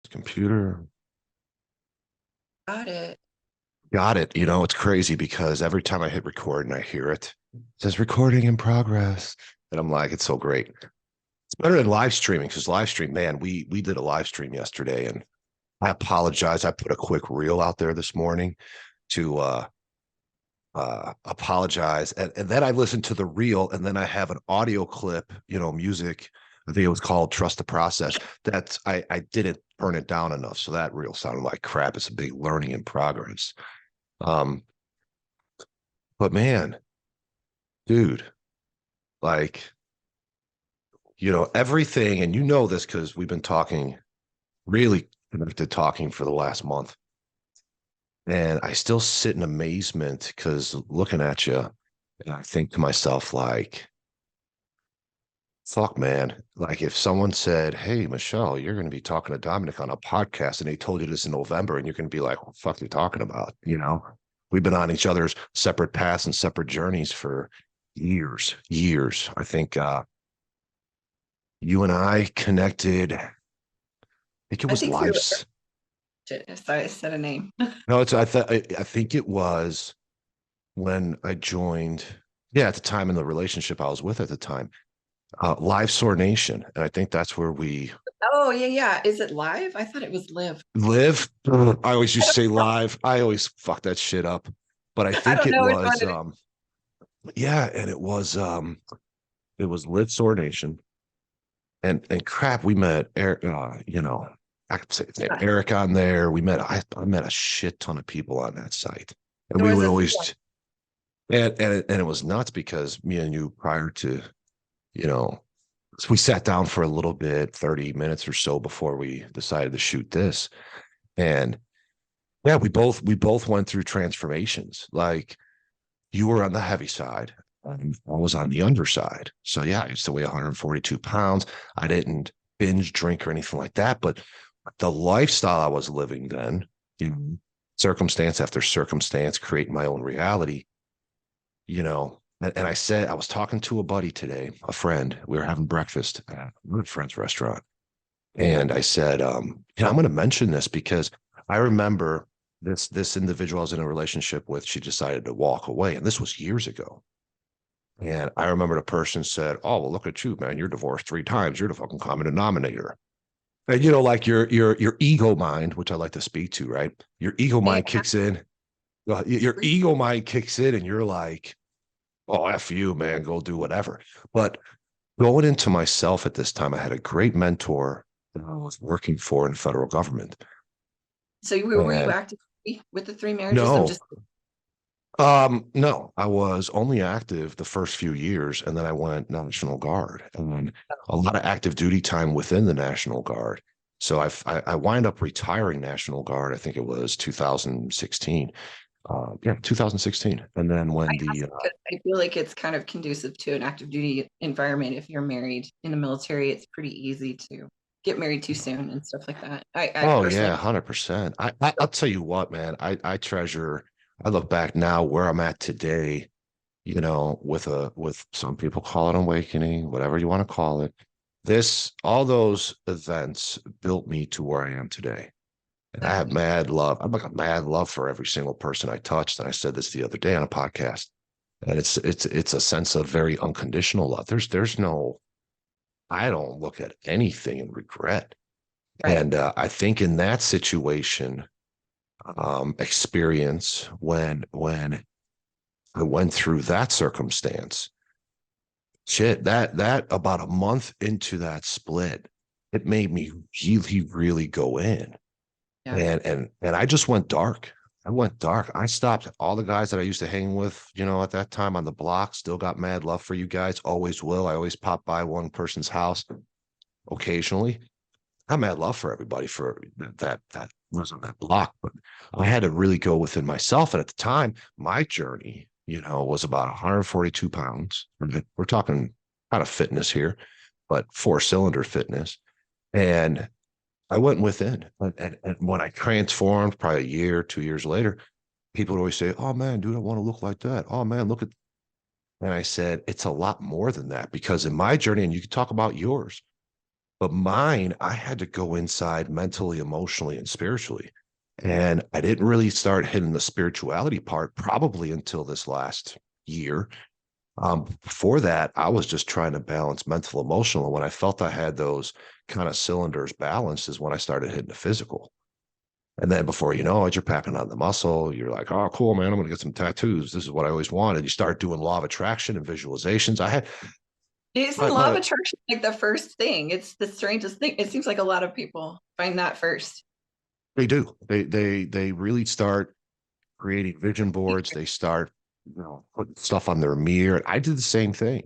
Computer. Got it. Got it. It's crazy because every time I hit record and I hear it, it says recording in progress. And I'm like, it's so great. It's better than live streaming because live stream, man, we did a live stream yesterday and I apologize. I put a quick reel out there this morning to apologize. And then I listened to the reel and then I have an audio clip, music. I think it was called Trust the Process. I didn't turn it down enough. So that reel sounded like crap. It's a big learning in progress. Um, but man, dude, like, everything, and this because we've been talking, really connected talking for the last month. And I still sit in amazement because looking at you, and I think to myself, like, fuck, man. Like, if someone said, hey, Michelle, you're going to be talking to Dominic on a podcast, and they told you this in November, and you're going to be like, what the fuck are you talking about? We've been on each other's separate paths and separate journeys for years. I think you and I connected, I think it I was think we were. lives. Sorry, I said a name. No, I think it was when I joined, yeah, at the time in the relationship I was with at the time, Live Soar Nation. And I think that's where we Oh, yeah, yeah. Is it live? I thought it was live. live. I always I used to don't, say live. I always fuck that shit up. But I I think don't it know which one was it is. yeah, and it was Live Soar Nation. And crap, we met Eric, I could say his name, Yeah. Eric on there. I met a shit ton of people on that site. And There we was would a always and it was nuts because me and you prior to, you know, we sat down for a little bit, 30 minutes or so before we decided to shoot this. And yeah, we both went through transformations. Like you were on the heavy side. I was on the underside. So yeah, I used to weigh 142 pounds. I didn't binge drink or anything like that, but the lifestyle I was living then, you know, circumstance after circumstance, creating my own reality, and I said, I was talking to a buddy today, a friend. We were having breakfast at a friend's restaurant. And I said, I'm going to mention this because I remember this individual I was in a relationship with, she decided to walk away. And this was years ago. And I remember the person said, oh, well, look at you, man. You're divorced 3 times. You're the fucking common denominator. And like your ego mind, which I like to speak to, right? Your ego yeah. mind kicks in. Your ego mind kicks in, and you're like, oh, F you, man, go do whatever. But going into myself at this time, I had a great mentor that I was working for in the federal government. So were you And active with the three marriages? I'm no, just. no, I was only active the first few years, and then I went National Guard, and then a lot of active duty time within the National Guard. So I wind up retiring National Guard. I think it was 2016. Yeah, 2016. And then I when ask because I feel like it's kind of conducive to an active duty environment. If you're married in the military, it's pretty easy to get married too soon and stuff like that. I Oh personally. yeah, 100%. I'll tell you what, man. I treasure. I look back now where I'm at today. With some people call it awakening, whatever you want to call it. All those events built me to where I am today, and I have Exactly. mad love. I'm like a mad love for every single person I touched. And I said this the other day on a podcast, and it's a sense of very unconditional love. There's no. I don't look at anything and regret. Right. And I think in that situation, experience when I went through that circumstance, shit, that about a month into that split, it made me really go in. Yeah. And I just went dark. I went dark. I stopped all the guys that I used to hang with, at that time on the block, still got mad love for you guys, always will. I always pop by one person's house occasionally. I mad love for everybody for that was on that block, but I had to really go within myself. And at the time, my journey, was about 142 pounds. We're talking kind of fitness here, but four-cylinder fitness. And I went within. And when I transformed, probably a year, 2 years later, people would always say, "Oh man, dude, I want to look like that. Oh man, look at." And I said, "It's a lot more than that because in my journey, and you can talk about yours." But mine, I had to go inside mentally, emotionally, and spiritually. And I didn't really start hitting the spirituality part probably until this last year. Before that, I was just trying to balance mental, emotional. And when I felt I had those kind of cylinders balanced is when I started hitting the physical. And then before you know it, you're packing on the muscle. You're like, oh, cool, man. I'm going to get some tattoos. This is what I always wanted. You start doing law of attraction and visualizations. Isn't law of My attraction like the first thing? It's the strangest thing. It seems like a lot of people find that first. they do. They really start creating vision boards. They start, putting stuff on their mirror. I did the same thing.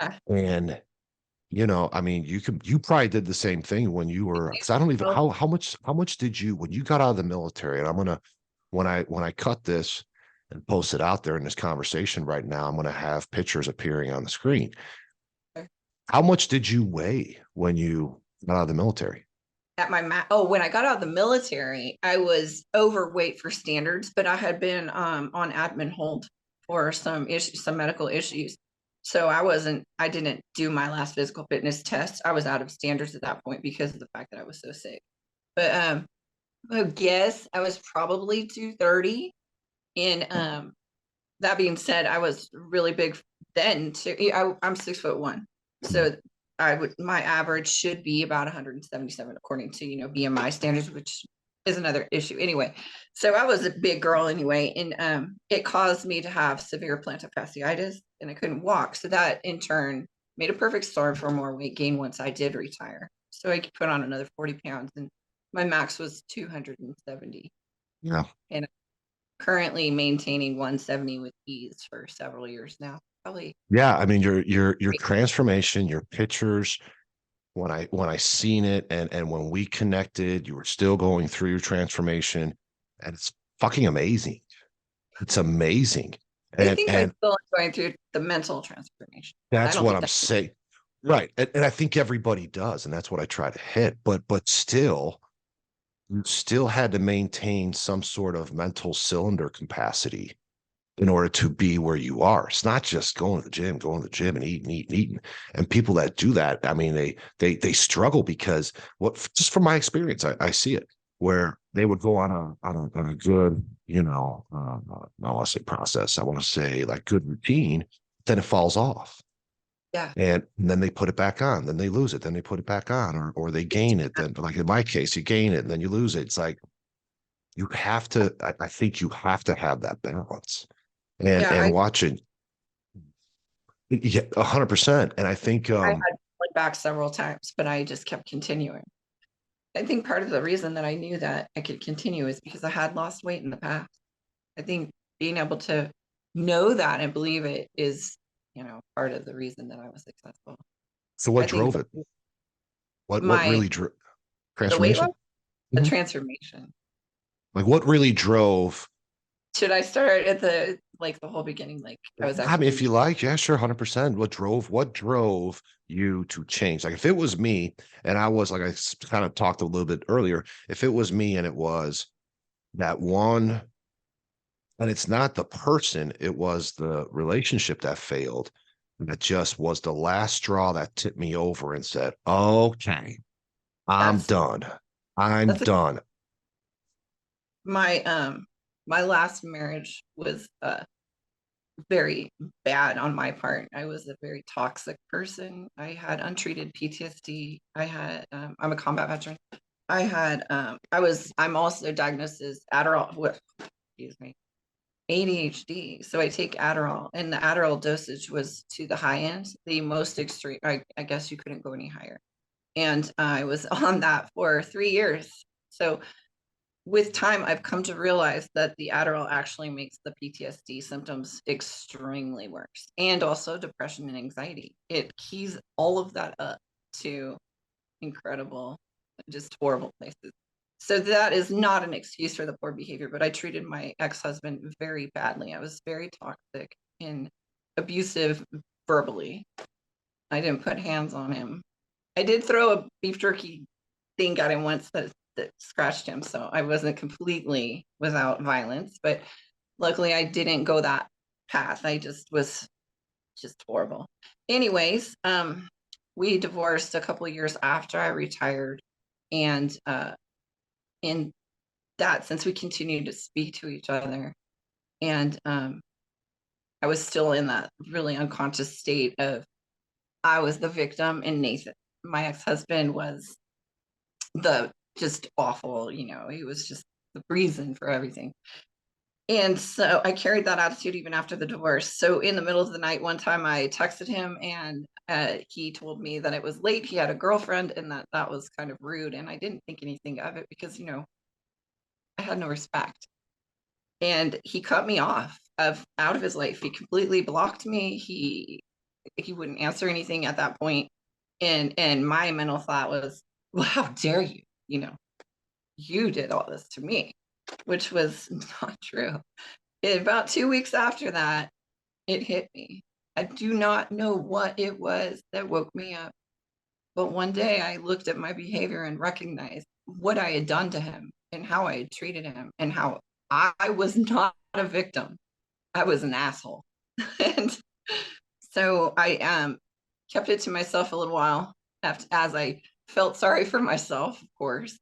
Yeah. And I mean, you probably did the same thing when you were, because I don't even Well, how much did you when you got out of the military, and I'm gonna when I cut this and post it out there in this conversation right now, I'm gonna have pictures appearing on the screen. How much did you weigh when you got out of the military? at when I got out of the military, I was overweight for standards, but I had been on admin hold for some issues, some medical issues. So I didn't do my last physical fitness test. I was out of standards at that point because of the fact that I was so sick. But I guess I was probably 230. And that being said, I was really big then too. I'm 6'1". So my average should be about 177 according to, BMI standards, which is another issue anyway. So I was a big girl anyway, and it caused me to have severe plantar fasciitis and I couldn't walk. So that in turn made a perfect storm for more weight gain once I did retire. So I put on another 40 pounds and my max was 270. Yeah. And currently maintaining 170 with ease for several years now. Probably Yeah. I mean, your great. transformation, your pictures, when I seen it and when we connected, you were still going through your transformation, and it's fucking amazing. It's amazing. I And think I and still am going through the mental transformation. I that's don't what think I'm that saying. Right. And I think everybody does, and that's what I try to hit. But still, you still had to maintain some sort of mental cylinder capacity in order to be where you are. It's not just going to the gym and eating. And people that do that, I mean, they struggle because just from my experience, I see it where they would go on a good, I want to say process. I want to say like good routine, then it falls off. yeah. And then they put it back on, then they lose it, then they put it back on, or they gain it. Then, like in my case, you gain it and then you lose it. It's like you have to, I think you have to have that balance and Yeah, and watching. Yeah, 100%. And I think I had went back several times, but I just kept continuing. I think part of the reason that I knew that I could continue is because I had lost weight in the past. I think being able to know that and believe it is, part of the reason that I was successful. so what I think drove it? What my really drove the weight loss, transformation? the Mhm. transformation. Like what really drove? Should I start at the whole beginning? Like I was I active mean, if duty. you like, yeah, sure, 100%. What drove you to change? Like if it was me and I was like kind of talked a little bit earlier, if it was me and it was that one, and it's not the person, it was the relationship that failed, that just was the last straw that tipped me over and said, okay, I'm That's done. I'm that's a, done. my my last marriage was very bad on my part. I was a very toxic person. I had untreated PTSD. I'm a combat veteran. I'm also diagnosed as Adderall with, excuse me, ADHD. So I take Adderall, and the Adderall dosage was to the high end, the most extreme. I guess you couldn't go any higher. And I was on that for 3 years. So with time, I've come to realize that the Adderall actually makes the PTSD symptoms extremely worse, and also depression and anxiety. It keys all of that up to incredible, just horrible places. So that is not an excuse for the poor behavior, but I treated my ex-husband very badly. I was very toxic and abusive verbally. I didn't put hands on him. I did throw a beef jerky thing at him once that scratched him, so I wasn't completely without violence, but luckily I didn't go that path. I just was just horrible. Anyways, we divorced a couple of years after I retired. And in that since we continued to speak to each other. And I was still in that really unconscious state of I was the victim and Nathan, my ex-husband, was the just awful, he was just the reason for everything. And so I carried that attitude even after the divorce. So in the middle of the night, one time I texted him and he told me that it was late. He had a girlfriend and that was kind of rude. And I didn't think anything of it because, I had no respect. And he cut me off out of his life. He completely blocked me. He wouldn't answer anything at that point. And my mental thought was, well, how dare you? You did all this to me, which was not true. About 2 weeks after that, it hit me. I do not know what it was that woke me up. But one day I looked at my behavior and recognized what I had done to him and how I had treated him and how I was not a victim. I was an asshole. And so I kept it to myself a little while as I felt sorry for myself, of course.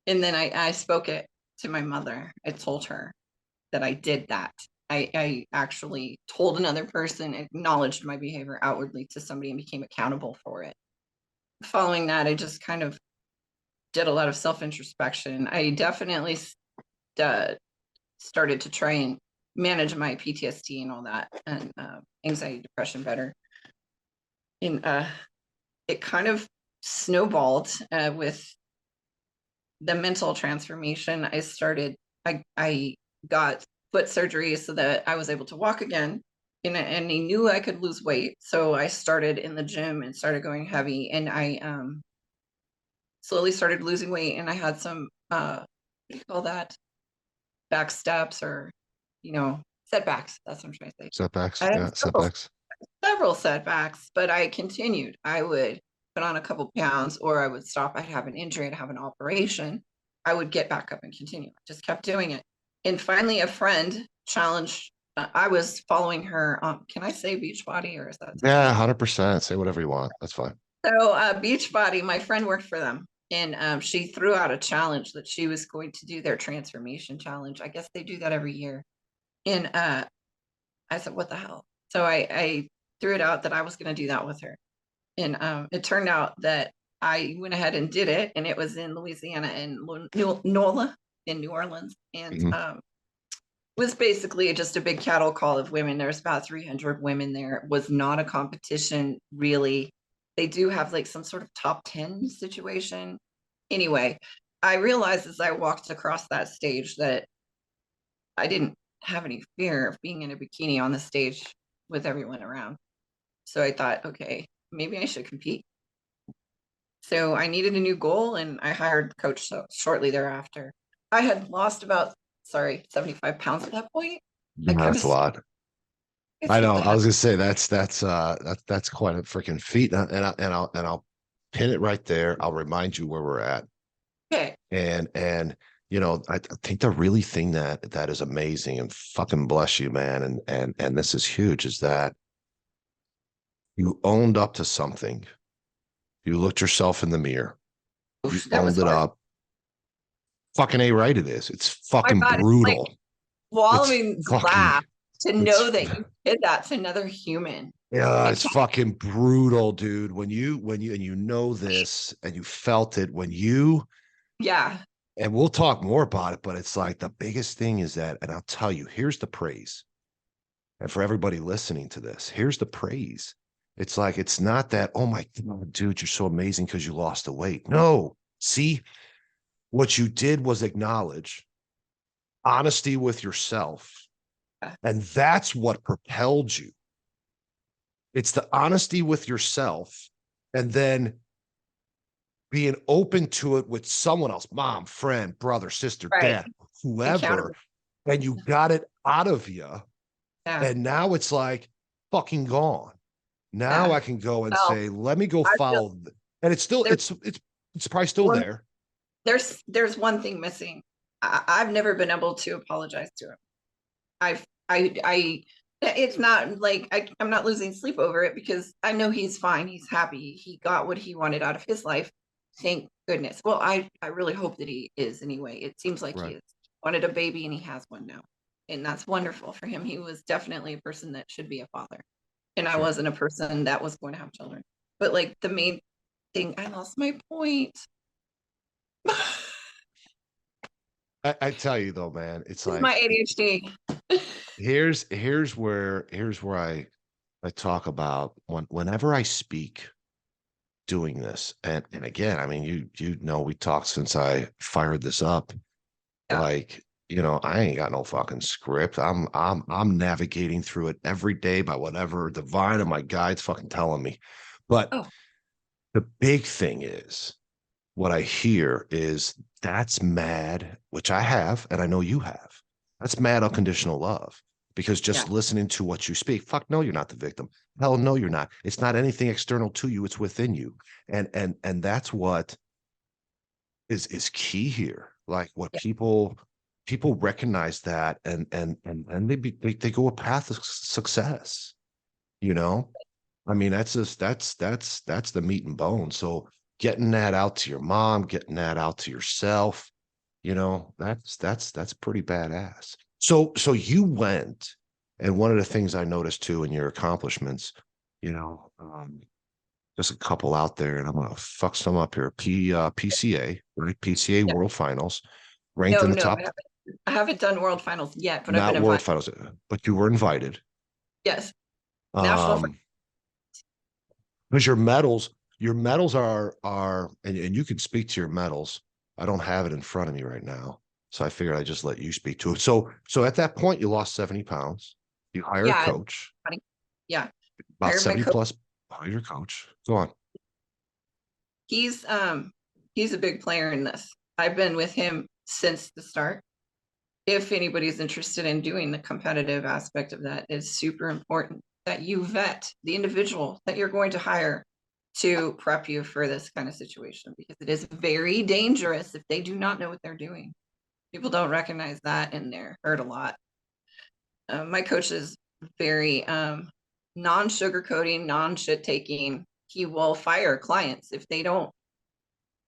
And then I spoke it to my mother. I told her that I did that. I actually told another person, acknowledged my behavior outwardly to somebody and became accountable for it. Following that, I just kind of did a lot of self-introspection. I definitely started to try and manage my PTSD and all that, and anxiety, depression better. And it kind of snowballed with the mental transformation. I got foot surgery so that I was able to walk again. And he knew I could lose weight. So I started in the gym and started going heavy. And I slowly started losing weight. And I had some, what do you call that? Back steps or, setbacks. That's what I'm trying to say. Setbacks. I had Yeah, setbacks. several setbacks, but I continued. I would put on a couple pounds or I would stop. I'd have an injury, I'd have an operation. I would get back up and continue. I just kept doing it. And finally, a friend challenged, I was following her. Can I say Beachbody or is that? Yeah, 100%. Say whatever you want. That's fine. So Beachbody, my friend worked for them. And she threw out a challenge that she was going to do their transformation challenge. I guess they do that every year. And I said, what the hell? So I threw it out that I was going to do that with her. And it turned out that I went ahead and did it. And it was in Louisiana and NOLA in New Orleans. And Mhm. it was basically just a big cattle call of women. There's about 300 women there. It was not a competition, really. They do have like some sort of top 10 situation. Anyway, I realized as I walked across that stage that I didn't have any fear of being in a bikini on the stage with everyone around. So I thought, okay, maybe I should compete. So I needed a new goal and I hired a coach shortly thereafter. I had lost about, 75 pounds at that point. I kind That's a of, lot. it's I what know. the I heck. was gonna say that's quite a freaking feat, and I'll pin it right there. I'll remind you where we're at, Okay. and I think the really thing that is amazing and fucking bless you, man, and this is huge is that you owned up to something. You looked yourself in the mirror. You Oof, that was owned it hard. up. Fucking A right it is. It's My fucking God, it's like brutal. It's swallowing fucking laugh to it's know that you did that to another human. yeah, I it's can't, fucking brutal, dude. When you and you know this and you felt it when you yeah. and we'll talk more about it, but it's like the biggest thing is that, and I'll tell you, here's the praise. And for everybody listening to this, here's the praise. It's like it's not that, oh my God, dude, you're so amazing because you lost the weight. No, see, what you did was acknowledge honesty with yourself. Yeah. And that's what propelled you. It's the honesty with yourself and then being open to it with someone else, mom, friend, brother, sister, Right. dad, whoever, Accountable. and you got it out of you. Yeah. And now it's like fucking gone. Now Yeah. I can go and Well, say, let me go I feel follow. And it's still, there's it's probably still one there. there's one thing missing. I've never been able to apologize to him. I It's not like I'm not losing sleep over it because I know he's fine. He's happy. He got what he wanted out of his life. Thank goodness. Well, I really hope that he is anyway. It seems like he Right. is. Wanted a baby and he has one now. And that's wonderful for him. He was definitely a person that should be a father. And I Sure. wasn't a person that was going to have children. But like the main thing, I lost my point. I tell you though, man, it's It's my like ADHD. here's where I talk about whenever I speak doing this, and again, I mean, you know, we talked since I fired this up. Yeah. Like, you know, I ain't got no fucking script. I'm navigating through it every day by whatever divine and my guide's fucking telling me. But Oh, the big thing is what I hear is that's mad, which I have, and I know you have. That's mad unconditional love. Because yeah. just listening to what you speak, fuck no, you're not the victim. Hell no, you're not. It's not anything external to you, it's within you. And that's what is key here. Like what Yeah. people recognize that and they go a path of success, you know? I mean, that's just that's the meat and bone. So getting that out to your mom, getting that out to yourself, you know, that's pretty badass. So you went, and one of the things I noticed too in your accomplishments, you know, just a couple out there, and I'm gonna fuck some up here. PCA, right? PCA Yeah. World Finals, ranked No, in the no, top, I haven't done world finals yet, but I've been not World invited. Finals, but you were invited. Yes. National. Um, because your medals are and you can speak to your medals. I don't have it in front of me right now, so I figured I'd just let you speak to it. So at that point you lost 70 pounds. You hire a Yeah. coach, Yeah. about Hired my 70 coach. plus. Hire your coach. Go on. He's he's a big player in this. I've been with him since the start. If anybody's interested in doing the competitive aspect of that, it's super important that you vet the individual that you're going to hire to prep you for this kind of situation because it is very dangerous if they do not know what they're doing. People don't recognize that and they're hurt a lot. My coach is very non-sugarcoating, non-shit taking. He will fire clients if they don't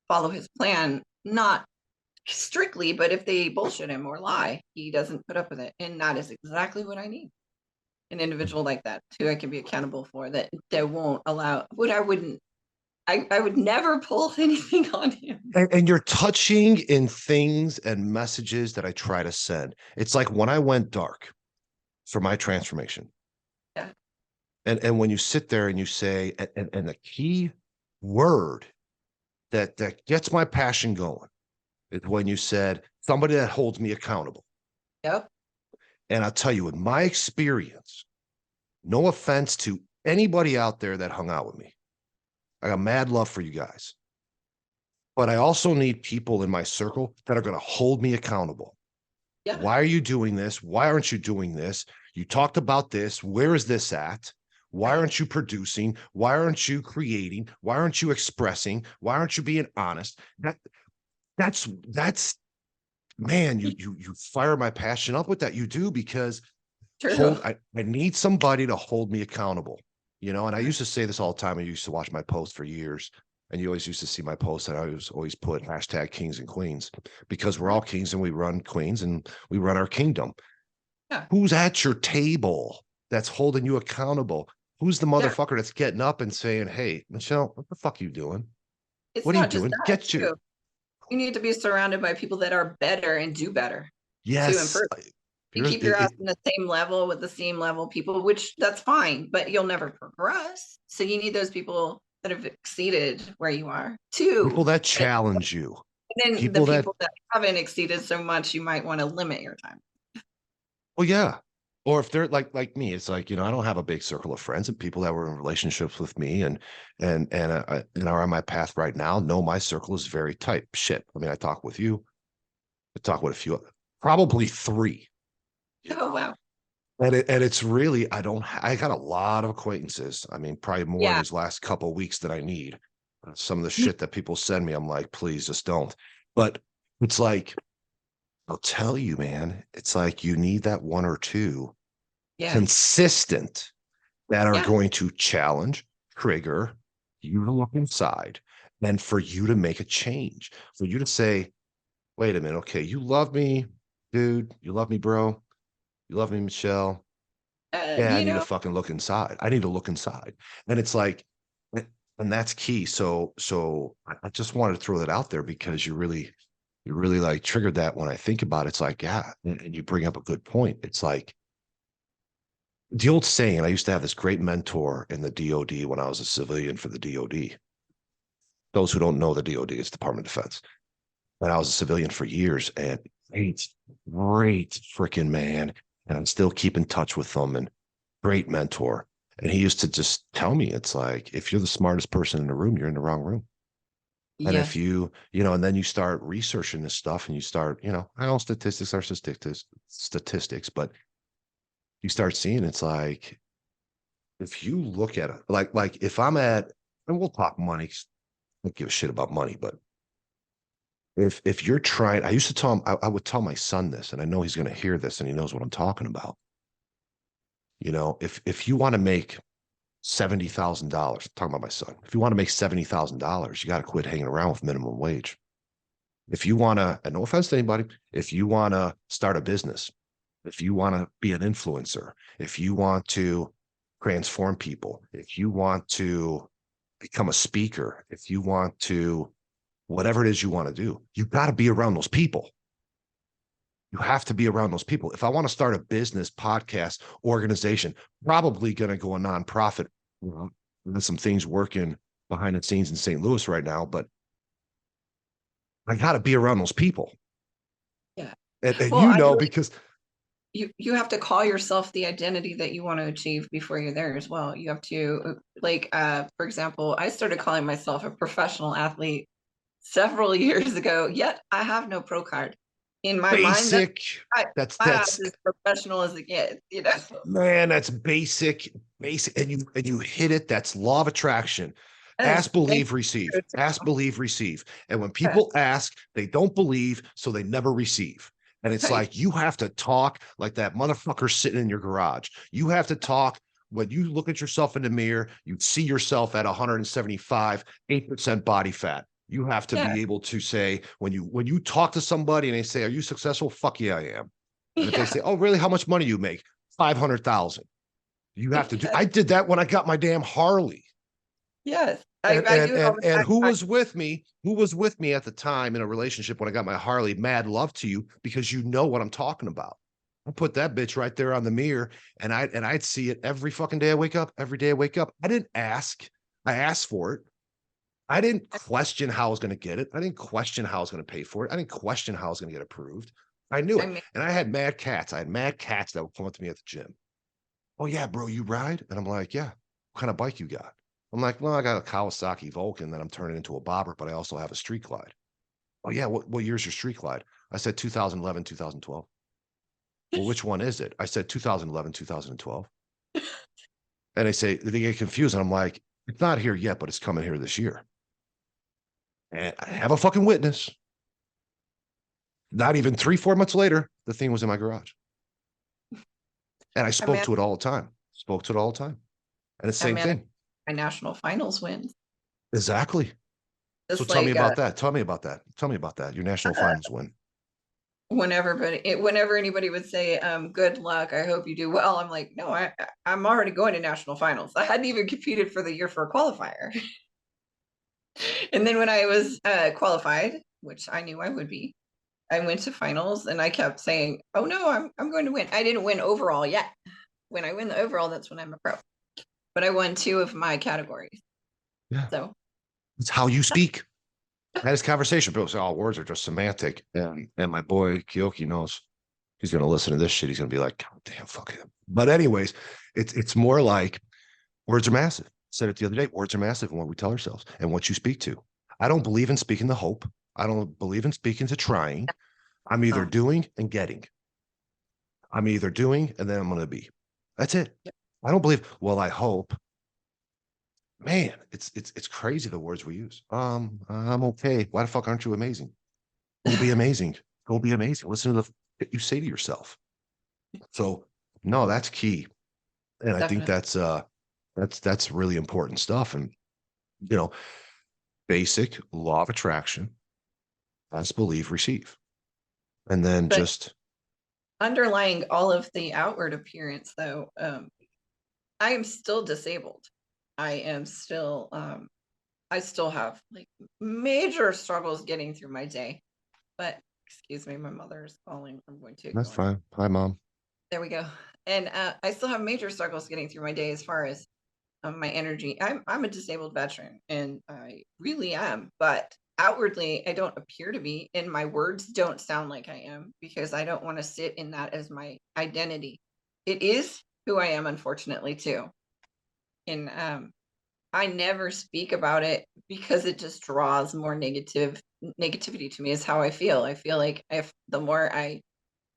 follow his plan, not strictly, but if they bullshit him or lie, he doesn't put up with it. And that is exactly what I need. An individual like that who I can be accountable for that won't allow what I wouldn't I would never pull anything on him. And you're touching in things and messages that I try to send. It's like when I went dark for my transformation. Yeah. And when you sit there and you say, and the key word that gets my passion going is when you said somebody that holds me accountable. Yep. And I'll tell you, in my experience, no offense to anybody out there that hung out with me, I got mad love for you guys. But I also need people in my circle that are going to hold me accountable. Yeah. Why are you doing this? Why aren't you doing this? You talked about this. Where is this at? Why Right. aren't you producing? Why aren't you creating? Why aren't you expressing? Why aren't you being honest? That's man, you fire my passion up with that. You do because True. I need somebody to hold me accountable. You know, and I used to say this all the time. I used to watch my posts for years, and you always used to see my posts, and I was always put hashtag kings and queens because we're all kings and we run queens and we run our kingdom. Yeah. Who's at your table that's holding you accountable? Who's the Yeah. motherfucker that's getting up and saying, "Hey, Michelle, what the fuck are you doing? It's What are you not just doing? that Get your too. You need to be surrounded by people that are better and do better to yes." improve. You keep your ass in the same level with the same level people, which that's fine, but you'll never progress. So you need those people that have exceeded where you are People too. that And challenge you, then the people that people that haven't exceeded so much, you might want to limit your time. well, yeah. Or if they're like me, it's like, you know, I don't have a big circle of friends and people that were in relationships with me and are on my path right now. No, my circle is very tight. Shit. I mean, I talk with you. I talk with a few, probably three, you Oh know. wow. And it's really, I got a lot of acquaintances. I mean, probably more in Yeah. these last couple of weeks that I need. Some of the shit that people send me, I'm like, please just don't. But it's like, I'll tell you, man, it's like you need that one or two Yeah. consistent, that are Yeah. going to challenge, trigger you to look inside, and for you to make a change, for you to say, wait a minute, okay, you love me, dude, you love me, bro, you love me, Michelle. Yeah, I You need to know, fucking look inside. I need to look inside. And it's like, and that's key. So I just wanted to throw that out there because you really like triggered that when I think about it. It's like, yeah, and you bring up a good point. It's like the old saying, and I used to have this great mentor in the DOD when I was a civilian for the DOD. Those who don't know the DOD, it's Department of Defense. But I was a civilian for years and great freaking man. And I'm still keep in touch with them and great mentor. And he used to just tell me, it's like, if you're the smartest person in the room, you're in the wrong room. And if yes. and then you start researching this stuff and you start, I know statistics are statistics, but you start seeing it's like, if you look at it, like if I'm at, and we'll talk money, 'cause I don't give a shit about money, but if you're trying, I used to tell him, I would tell my son this, and I know he's going to hear this and he knows what I'm talking about. If you want to make $70,000, talking about my son, if you want to make $70,000, you got to quit hanging around with minimum wage. If you want to, and no offense to anybody, if you want to start a business, if you want to be an influencer, if you want to transform people, if you want to become a speaker, if you want to, whatever it is you want to do, you got to be around those people. You have to be around those people. If I want to start a business, podcast, organization, probably going to go a nonprofit. There's some things working behind the scenes in St. Louis right now, but I got to be around those people. Yeah. And Well, I really, because you have to call yourself the identity that you want to achieve before you're there as well. You have to for example, I started calling myself a professional athlete several years ago, yet I have no pro card. In my mind, basic, I, I'm that's as professional as it gets, you know. man, that's basic, and you hit it. That's law of attraction. Yes, Ask, thank believe, receive. Ask, you. believe, receive. And when Yeah, people ask, they don't believe, so they never receive. And it's right. like you have to talk like that motherfucker sitting in your garage. You have to talk when you look at yourself in the mirror, you see yourself at 175, 8% body fat. You have to Yeah, be able to say when you talk to somebody and they say, "Are you successful?" Fuck yeah, I am. And if they yeah, say, "Oh, really? How much money you make?" 500,000. You have to do. yes, I did that when I got my damn Harley. yes. And I and do it all and the and time. who was with me? Who was with me at the time in a relationship when I got my Harley? Mad love to you because you know what I'm talking about. I put that bitch right there on the mirror, and I'd see it every fucking day I wake up. Every day I wake up. I didn't ask. I asked for it. I didn't question how I was going to get it. I didn't question how I was going to pay for it. I didn't question how I was going to get approved. I knew I it. mean, And I had mad cats. I had mad cats that would come up to me at the gym. Oh yeah, bro, you ride? And I'm like, yeah. What kind of bike you got? I'm like, well, I got a Kawasaki Vulcan that I'm turning into a bobber, but I also have a Street Glide. Oh yeah, what year's your Street Glide? I said 2011, 2012. Well, which one is it? I said 2011, 2012. And they get confused. And I'm like, it's not here yet, but it's coming here this year. And I have a fucking witness. Not even 3, 4 months later, the thing was in my garage. And I I spoke mean, to it all the time. Spoke to it all the time. And it's the I same managed thing. my national finals wins. Exactly. So Just tell me like about that. Tell me about that. Tell me about that. Your national uh, finals win. whenever anybody would say, good luck, I hope you do well, I'm like, no, I'm already going to national finals. I hadn't even competed for the year for a qualifier. And then when I was qualified, which I knew I would be, I went to finals and I kept saying, oh no, I'm going to win. I didn't win overall yet. When I win the overall, that's when I'm a pro. But I won 2 of my categories. Yeah. So It's how you speak. I had this conversation. People say, "Oh, words are just semantic." And my boy Kyoki knows he's going to listen to this shit. He's going to be like, "God damn, fuck him." But anyways, it's more like words are massive. I said it the other day. Words are massive in what we tell ourselves and what you speak to. I don't believe in speaking to hope. I don't believe in speaking to trying. I'm either uh, doing and getting. I'm either doing and then I'm going to be. That's it. I don't believe. Well, I hope. Man, it's crazy the words we use. I'm okay. Why the fuck aren't you amazing? Go be amazing. Go be amazing. Listen to the shit you say to yourself. So no, that's key. And I think Definitely. that's really important stuff. And you know, basic law of attraction, as believe, receive. And then But just underlying all of the outward appearance, though, I am still disabled. I am still, I still have like major struggles getting through my day. But excuse me, my mother is calling. I'm going to that's ignore. fine. Hi, mom. There we go. And I still have major struggles getting through my day as far as my energy. I'm a disabled veteran, and I really am. But outwardly, I don't appear to be, and my words don't sound like I am because I don't want to sit in that as my identity. It is who I am, unfortunately, too. And I never speak about it because it just draws more negativity to me. Is how I feel. I feel like if the more I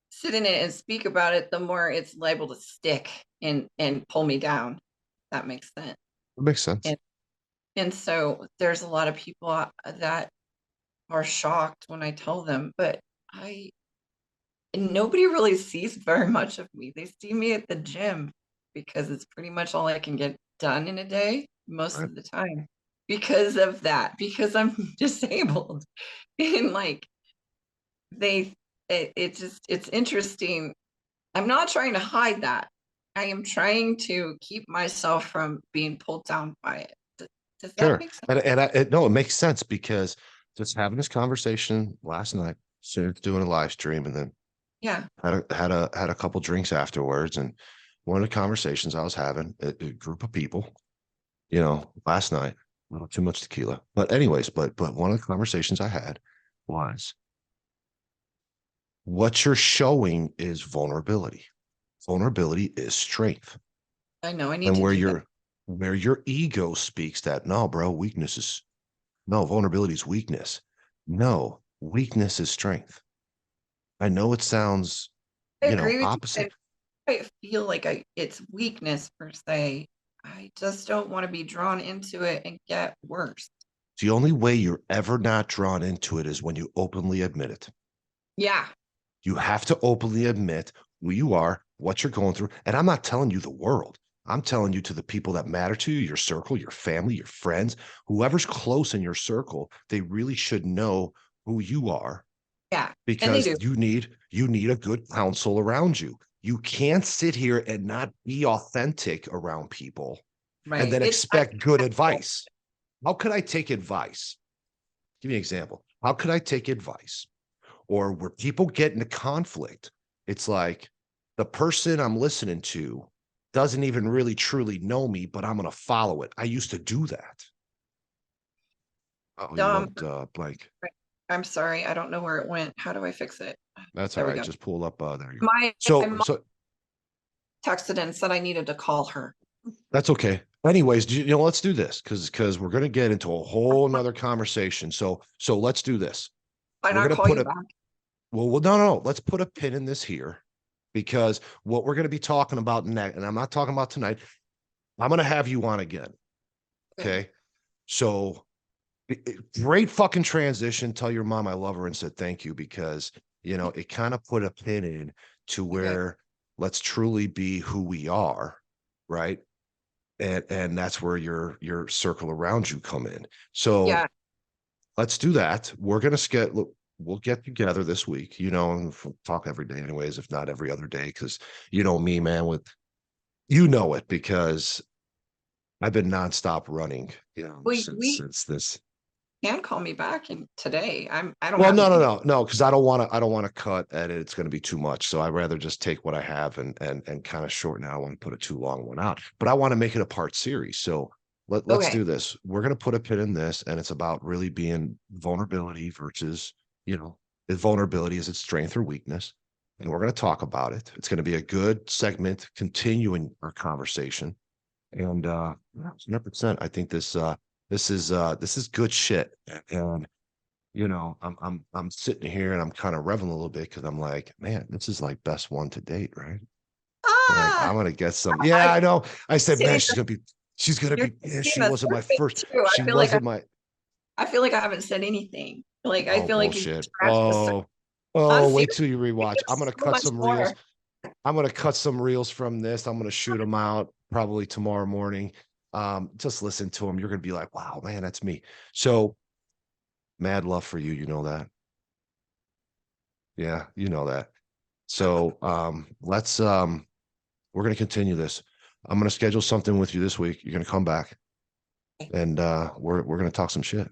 sit in it and speak about it, the more it's liable to stick and pull me down. That makes sense. That makes sense. And and so there's a lot of people that are shocked when I tell them, but I nobody really sees very much of me. They see me at the gym because it's pretty much all I can get done in a day most Right. of the time because of that, because I'm disabled. And like they it just it's interesting. I'm not trying to hide that. I am trying to keep myself from being pulled down by it. Does that Sure. make sense? No, it makes sense because just having this conversation last night, so doing a live stream, and then Yeah. had a couple drinks afterwards. And one of the conversations I was having, a group of people, last night, a little too much tequila. But anyways, but one of the conversations I had was what you're showing is vulnerability. Vulnerability is strength. I know I need And to do that. where your ego speaks that, no, bro, weakness is no, vulnerability is weakness. No, weakness is strength. I know it sounds, I agree with you. opposite. I feel like it's weakness per se. I just don't want to be drawn into it and get worse. The only way you're ever not drawn into it is when you openly admit it. Yeah. You have to openly admit who you are, what you're going through. And I'm not telling you the world. I'm telling you to the people that matter to you, your circle, your family, your friends, whoever's close in your circle, they really should know who you are Yeah. And they because do. you need a good counsel around you. You can't sit here and not be authentic around people and Right. then It's expect good advice. How could I take advice? Give me an example. How could I take advice? Or where people get into conflict, it's like the person I'm listening to doesn't even really truly know me, but I'm going to follow it. I used to do that. Oh, you dumb. went blank. I'm sorry. I don't know where it went. How do I fix it? That's all There we right. go. Just pull up. There you go. My So, mom texted and said I needed to call her. that's okay. Anyways, let's do this because we're going to get into a whole nother conversation. So let's do this. Why We're not going to call put you a back? well, no. Let's put a pin in this here because what we're going to be talking about next, and I'm not talking about tonight. I'm going to have you on again. Okay. Okay. So great fucking transition. Tell your mom I love her and said thank you because, it kind of put a pin in to Okay. where let's truly be who we are. Right. And that's where your circle around you come in. So Yeah. let's do that. We're going to we'll get together this week, and we'll talk every day anyways, if not every other day. Cause me, man, it because I've been nonstop running, We since this. can call me back and today. I don't Well, have anything. no, because I don't want to cut edit. It's going to be too much. So I'd rather just take what I have and kind of shorten it. I don't want to put a too long one out, but I want to make it a part series. So let's Okay. do this. We're going to put a pin in this, and it's about really being vulnerability versus, if vulnerability is its strength or weakness. And we're going to talk about it. It's going to be a good segment continuing our conversation. And 100%, I think this is good shit. And I'm sitting here and I'm kind of reveling a little bit because I'm like, man, this is like best one to date, right? Like Ah, I'm gonna get some. I Yeah, I know. I said, man, hitting she's gonna you're be. Yeah, hitting she the wasn't my surface first. too. She wasn't my. I feel like I haven't said anything. Like I Oh feel like you bullshit. scratched the surface. I'm Oh, serious. wait till you rewatch. I'm There's gonna so cut much some reels. more. I'm gonna cut some reels from this. I'm gonna shoot them out probably tomorrow morning. Just listen to them. You're gonna be like, wow, man, that's me. So mad love for you. You know that. Yeah, you know that. So let's we're gonna continue this. I'm gonna schedule something with you this week. You're gonna come back and we're gonna talk some shit.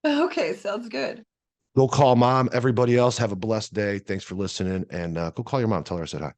Okay, sounds good. Go call mom. Everybody else have a blessed day. Thanks for listening. And go call your mom. Tell her I said hi.